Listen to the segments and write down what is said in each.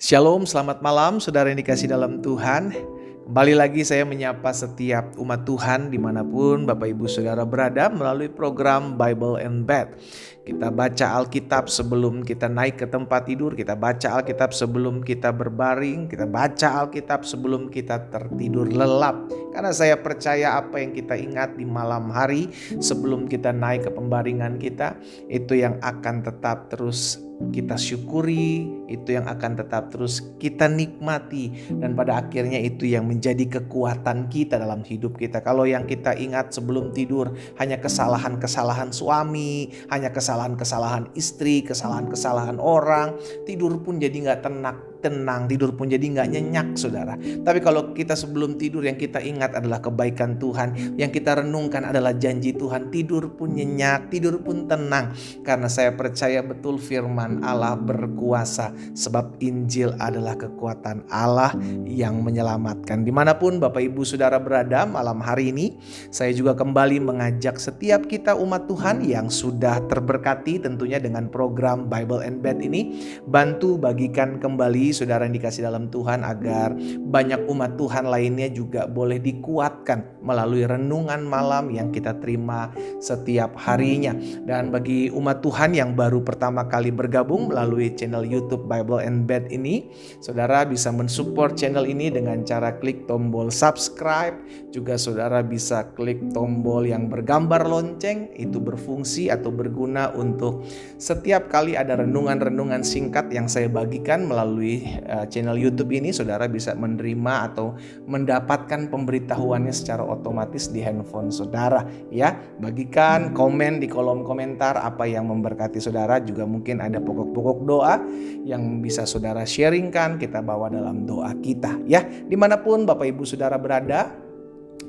Shalom, selamat malam saudara yang dikasih dalam Tuhan. Kembali lagi saya menyapa setiap umat Tuhan dimanapun Bapak Ibu Saudara berada melalui program Bible and Bed. Kita baca Alkitab sebelum kita naik ke tempat tidur, kita baca Alkitab sebelum kita berbaring, kita baca Alkitab sebelum kita tertidur lelap. Karena saya percaya apa yang kita ingat di malam hari sebelum kita naik ke pembaringan kita, itu yang akan tetap terus kita syukuri, itu yang akan tetap terus kita nikmati, dan pada akhirnya itu yang menjadi kekuatan kita dalam hidup kita. Kalau yang kita ingat sebelum tidur hanya kesalahan-kesalahan suami, hanya kesalahan-kesalahan istri, kesalahan-kesalahan orang, tidur pun jadi gak tenang, tidur pun jadi gak nyenyak saudara. Tapi kalau kita sebelum tidur yang kita ingat adalah kebaikan Tuhan, yang kita renungkan adalah janji Tuhan, tidur pun nyenyak, tidur pun tenang. Karena saya percaya betul firman Allah berkuasa, sebab Injil adalah kekuatan Allah yang menyelamatkan. Dimanapun Bapak Ibu Saudara berada malam hari ini, saya juga kembali mengajak setiap kita umat Tuhan yang sudah terberkati tentunya dengan program Bible and Bed ini, bantu bagikan kembali saudara yang dikasih dalam Tuhan agar banyak umat Tuhan lainnya juga boleh dikuatkan melalui renungan malam yang kita terima setiap harinya. Dan bagi umat Tuhan yang baru pertama kali bergabung melalui channel YouTube Bible and Bed ini, saudara bisa mensupport channel ini dengan cara klik tombol subscribe. Juga saudara bisa klik tombol yang bergambar lonceng, itu berfungsi atau berguna untuk setiap kali ada renungan-renungan singkat yang saya bagikan melalui channel YouTube ini, saudara bisa menerima atau mendapatkan pemberitahuannya secara otomatis di handphone saudara ya. Bagikan, komen di kolom komentar apa yang memberkati saudara. Juga mungkin ada pokok-pokok doa yang bisa saudara sharingkan, kita bawa dalam doa kita ya. Dimanapun Bapak Ibu Saudara berada,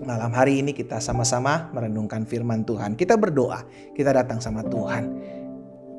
malam hari ini kita sama-sama merenungkan firman Tuhan. Kita berdoa, kita datang sama Tuhan.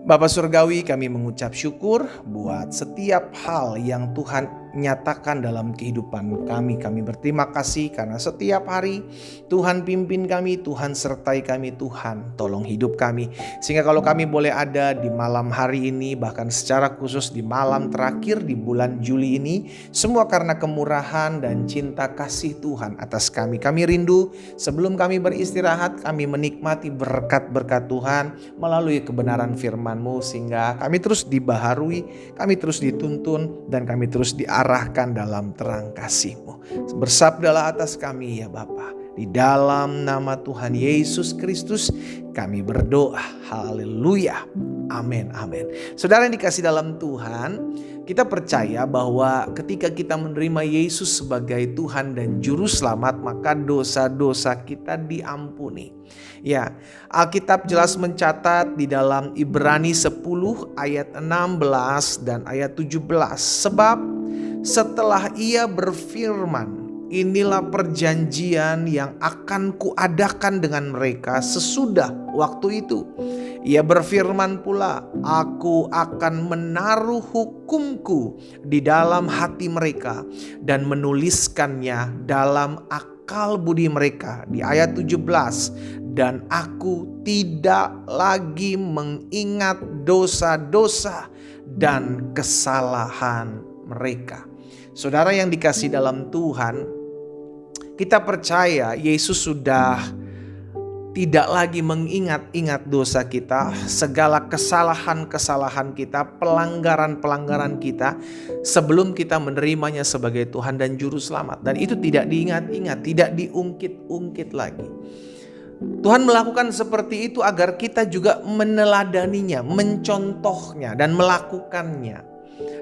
Bapa Surgawi, kami mengucap syukur buat setiap hal yang Tuhan nyatakan dalam kehidupan kami. Kami berterima kasih karena setiap hari Tuhan pimpin kami, Tuhan sertai kami, Tuhan tolong hidup kami. Sehingga kalau kami boleh ada di malam hari ini, bahkan secara khusus di malam terakhir di bulan Juli ini, semua karena kemurahan dan cinta kasih Tuhan atas kami. Kami rindu sebelum kami beristirahat, kami menikmati berkat-berkat Tuhan melalui kebenaran firman-Mu, sehingga kami terus dibaharui, kami terus dituntun, dan kami terus diarahkan dalam terang kasih-Mu. Bersabdalah atas kami ya Bapa. Di dalam nama Tuhan Yesus Kristus kami berdoa. Haleluya. Amin, amin. Saudara yang dikasih dalam Tuhan, kita percaya bahwa ketika kita menerima Yesus sebagai Tuhan dan Juru Selamat, maka dosa-dosa kita diampuni. Ya, Alkitab jelas mencatat di dalam Ibrani 10 ayat 16 dan ayat 17. Sebab setelah Ia berfirman, inilah perjanjian yang akan kuadakan dengan mereka sesudah waktu itu. Ia berfirman pula, aku akan menaruh hukumku di dalam hati mereka dan menuliskannya dalam akal budi mereka. Di ayat 17, dan aku tidak lagi mengingat dosa-dosa dan kesalahan mereka. Saudara yang dikasih dalam Tuhan, kita percaya Yesus sudah tidak lagi mengingat-ingat dosa kita, segala kesalahan-kesalahan kita, pelanggaran-pelanggaran kita sebelum kita menerimanya sebagai Tuhan dan Juru Selamat. Dan itu tidak diingat-ingat, tidak diungkit-ungkit lagi. Tuhan melakukan seperti itu agar kita juga meneladaninya, mencontohnya dan melakukannya.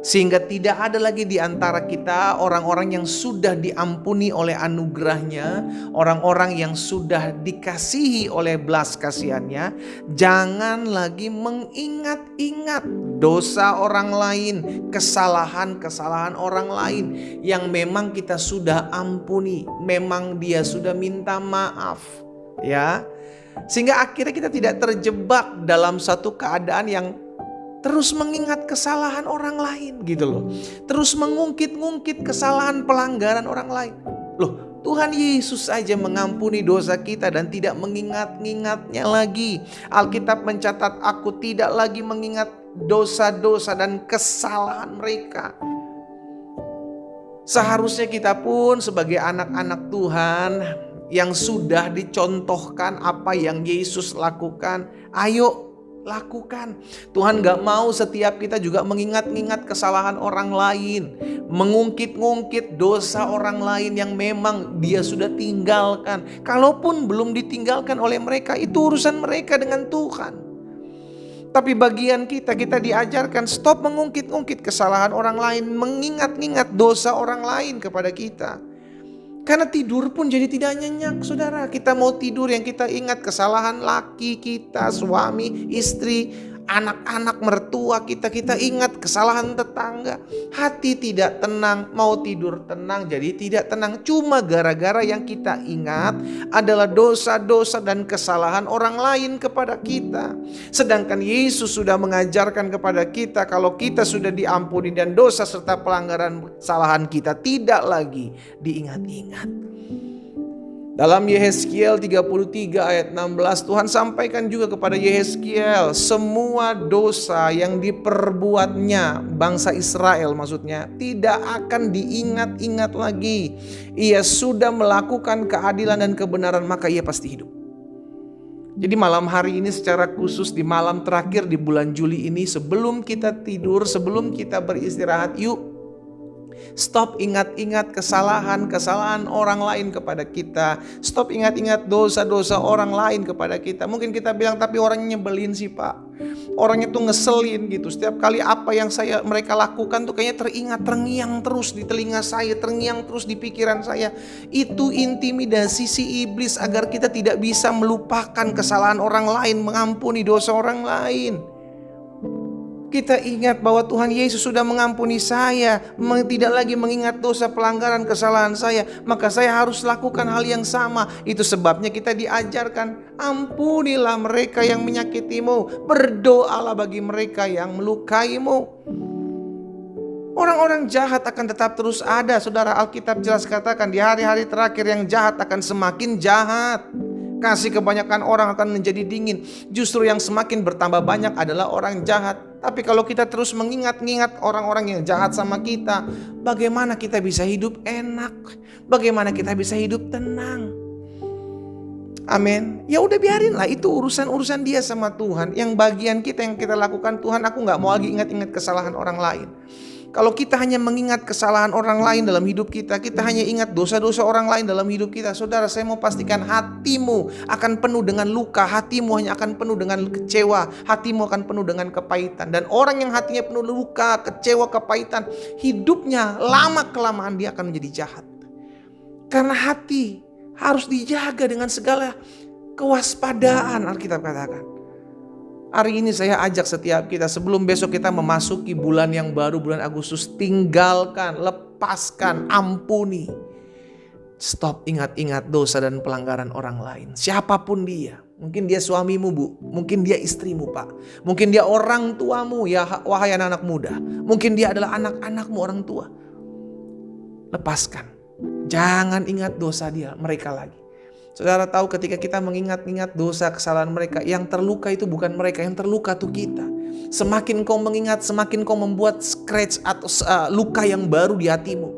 Sehingga tidak ada lagi di antara kita orang-orang yang sudah diampuni oleh anugerahnya, orang-orang yang sudah dikasihi oleh belas kasihannya, jangan lagi mengingat-ingat dosa orang lain, kesalahan-kesalahan orang lain yang memang kita sudah ampuni, memang dia sudah minta maaf, ya. Sehingga akhirnya kita tidak terjebak dalam satu keadaan yang terus mengingat kesalahan orang lain gitu loh. Terus mengungkit-ungkit kesalahan pelanggaran orang lain. Loh, Tuhan Yesus saja mengampuni dosa kita dan tidak mengingat-ingatnya lagi. Alkitab mencatat, aku tidak lagi mengingat dosa-dosa dan kesalahan mereka. Seharusnya kita pun sebagai anak-anak Tuhan yang sudah dicontohkan apa yang Yesus lakukan, ayo lakukan. Tuhan gak mau setiap kita juga mengingat-ingat kesalahan orang lain, mengungkit-ungkit dosa orang lain yang memang dia sudah tinggalkan. Kalaupun belum ditinggalkan oleh mereka, itu urusan mereka dengan Tuhan. Tapi bagian kita diajarkan stop mengungkit-ungkit kesalahan orang lain, mengingat-ingat dosa orang lain kepada kita. Karena tidur pun jadi tidak nyenyak, saudara. Kita mau tidur yang kita ingat kesalahan laki kita, suami, istri, anak-anak, mertua kita ingat kesalahan tetangga. Hati tidak tenang, mau tidur tenang jadi tidak tenang. Cuma gara-gara yang kita ingat adalah dosa-dosa dan kesalahan orang lain kepada kita. Sedangkan Yesus sudah mengajarkan kepada kita kalau kita sudah diampuni dan dosa serta pelanggaran kesalahan kita tidak lagi diingat-ingat. Dalam Yehezkiel 33 ayat 16 Tuhan sampaikan juga kepada Yehezkiel, semua dosa yang diperbuatnya bangsa Israel maksudnya tidak akan diingat-ingat lagi. Ia sudah melakukan keadilan dan kebenaran, maka ia pasti hidup. Jadi malam hari ini secara khusus di malam terakhir di bulan Juli ini, sebelum kita tidur, sebelum kita beristirahat, yuk stop ingat-ingat kesalahan orang lain kepada kita. Stop ingat-ingat dosa-dosa orang lain kepada kita. Mungkin kita bilang, tapi orangnya nyebelin sih Pak, orangnya tuh ngeselin gitu. Setiap kali apa yang mereka lakukan tuh kayaknya terngiang terus di telinga saya, terngiang terus di pikiran saya. Itu intimidasi si iblis agar kita tidak bisa melupakan kesalahan orang lain, mengampuni dosa orang lain. Kita ingat bahwa Tuhan Yesus sudah mengampuni saya, tidak lagi mengingat dosa pelanggaran kesalahan saya, maka saya harus lakukan hal yang sama. Itu sebabnya kita diajarkan, ampunilah mereka yang menyakitimu, berdoalah bagi mereka yang melukaimu. Orang-orang jahat akan tetap terus ada, saudara. Alkitab jelas katakan di hari-hari terakhir yang jahat akan semakin jahat. Kasih kebanyakan orang akan menjadi dingin. Justru yang semakin bertambah banyak adalah orang jahat. Tapi kalau kita terus mengingat-ingat orang-orang yang jahat sama kita, bagaimana kita bisa hidup enak? Bagaimana kita bisa hidup tenang? Amin. Ya udah biarinlah, itu urusan dia sama Tuhan. Yang bagian kita yang kita lakukan, Tuhan aku gak mau lagi ingat-ingat kesalahan orang lain. Kalau kita hanya mengingat kesalahan orang lain dalam hidup kita, kita hanya ingat dosa-dosa orang lain dalam hidup kita, saudara, saya mau pastikan hatimu akan penuh dengan luka, hatimu hanya akan penuh dengan kecewa, hatimu akan penuh dengan kepahitan. Dan orang yang hatinya penuh luka, kecewa, kepahitan, hidupnya lama-kelamaan dia akan menjadi jahat. Karena hati harus dijaga dengan segala kewaspadaan, Alkitab katakan. Hari ini saya ajak setiap kita, sebelum besok kita memasuki bulan yang baru, bulan Agustus, tinggalkan, lepaskan, ampuni. Stop ingat-ingat dosa dan pelanggaran orang lain. Siapapun dia. Mungkin dia suamimu, Bu. Mungkin dia istrimu, Pak. Mungkin dia orang tuamu, ya wahai anak-anak muda. Mungkin dia adalah anak-anakmu, orang tua. Lepaskan. Jangan ingat dosa mereka lagi. Saudara tahu ketika kita mengingat-ingat dosa kesalahan mereka, yang terluka itu bukan mereka, yang terluka itu kita. Semakin kau mengingat, semakin kau membuat scratch atau luka yang baru di hatimu.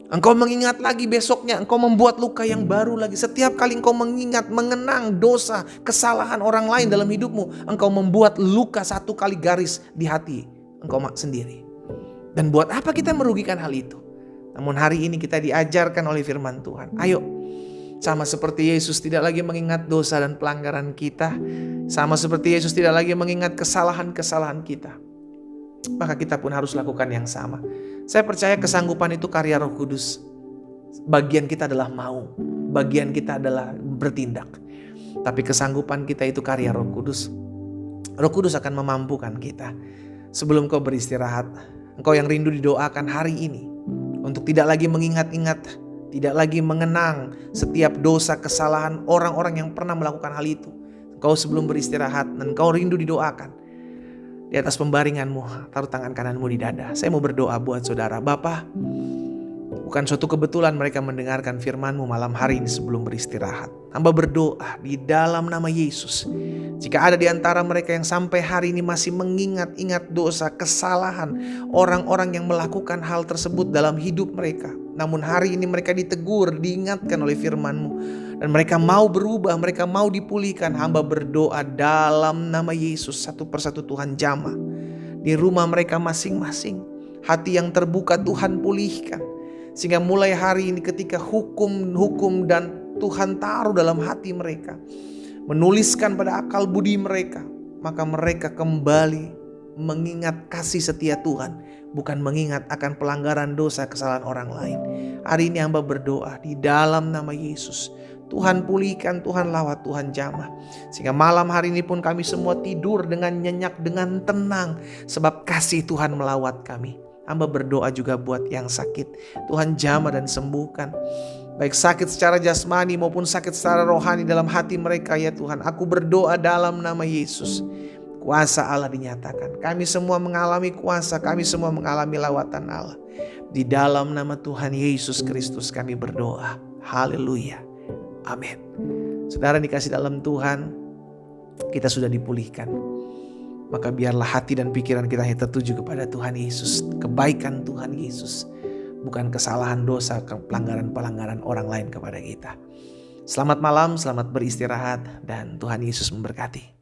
Engkau mengingat lagi besoknya, engkau membuat luka yang baru lagi. Setiap kali engkau mengingat, mengenang dosa, kesalahan orang lain dalam hidupmu, engkau membuat luka satu kali garis di hati engkau sendiri. Dan buat apa kita merugikan hal itu? Namun hari ini kita diajarkan oleh firman Tuhan, ayo, sama seperti Yesus tidak lagi mengingat dosa dan pelanggaran kita, sama seperti Yesus tidak lagi mengingat kesalahan-kesalahan kita, maka kita pun harus lakukan yang sama. Saya percaya kesanggupan itu karya Roh Kudus. Bagian kita adalah mau, bagian kita adalah bertindak. Tapi kesanggupan kita itu karya Roh Kudus. Roh Kudus akan memampukan kita. Sebelum kau beristirahat, engkau yang rindu didoakan hari ini untuk tidak lagi mengingat-ingat, tidak lagi mengenang setiap dosa kesalahan orang-orang yang pernah melakukan hal itu. Engkau sebelum beristirahat dan engkau rindu didoakan, di atas pembaringanmu taruh tangan kananmu di dada. Saya mau berdoa buat saudara. Bapa, bukan suatu kebetulan mereka mendengarkan firman-Mu malam hari ini sebelum beristirahat. Hamba berdoa di dalam nama Yesus, jika ada di antara mereka yang sampai hari ini masih mengingat-ingat dosa, kesalahan orang-orang yang melakukan hal tersebut dalam hidup mereka, namun hari ini mereka ditegur, diingatkan oleh firman-Mu, dan mereka mau berubah, mereka mau dipulihkan, hamba berdoa dalam nama Yesus, satu persatu Tuhan jamah di rumah mereka masing-masing. Hati yang terbuka Tuhan pulihkan, sehingga mulai hari ini ketika hukum dan Tuhan taruh dalam hati mereka, menuliskan pada akal budi mereka, maka mereka kembali mengingat kasih setia Tuhan, bukan mengingat akan pelanggaran dosa kesalahan orang lain. Hari ini hamba berdoa di dalam nama Yesus, Tuhan pulihkan, Tuhan lawat, Tuhan jamah, sehingga malam hari ini pun kami semua tidur dengan nyenyak, dengan tenang, sebab kasih Tuhan melawat kami. Hamba berdoa juga buat yang sakit, Tuhan jamah dan sembuhkan, baik sakit secara jasmani maupun sakit secara rohani dalam hati mereka ya Tuhan. Aku berdoa dalam nama Yesus, kuasa Allah dinyatakan. Kami semua mengalami kuasa, kami semua mengalami lawatan Allah. Di dalam nama Tuhan Yesus Kristus kami berdoa. Haleluya. Amin. Saudara dikasih dalam Tuhan, kita sudah dipulihkan. Maka biarlah hati dan pikiran kita tertuju kepada Tuhan Yesus, kebaikan Tuhan Yesus, bukan kesalahan dosa, pelanggaran-pelanggaran orang lain kepada kita. Selamat malam, selamat beristirahat, dan Tuhan Yesus memberkati.